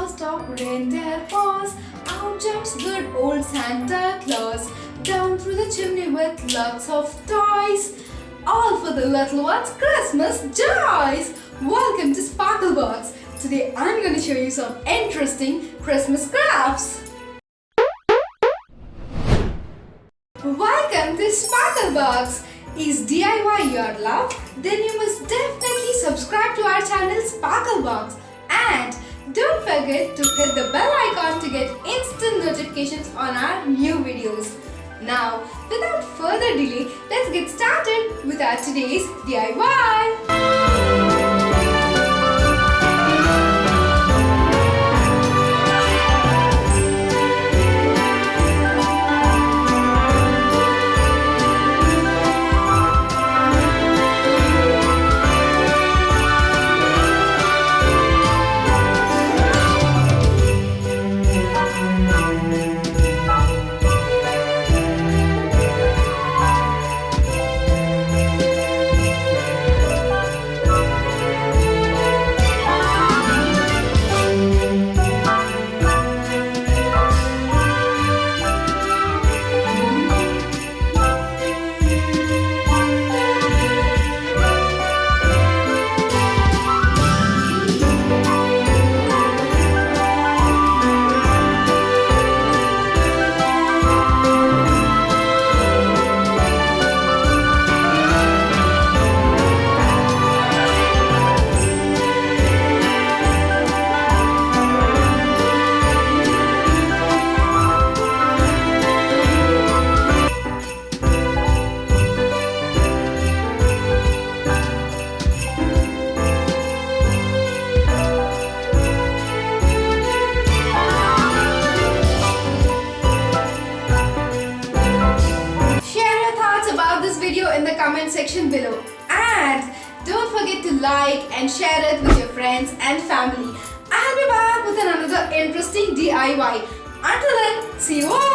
house-top reindeer paws. Out jumps good old Santa Claus. Down through the chimney with lots of toys. All for the little ones' Christmas joys! Welcome to Sparklebox. Today I'm going to show you some interesting Christmas crafts. Welcome to Sparklebox. Is DIY your love? Then you must definitely subscribe to our channel Sparklebox. And don't forget to hit the bell icon to get instant notifications on our new videos. Now, without further delay, let's get started with our today's DIY. In the comment section below, and don't forget to like and share it with your friends and family. I'll be back with another interesting DIY. Until then, see you all.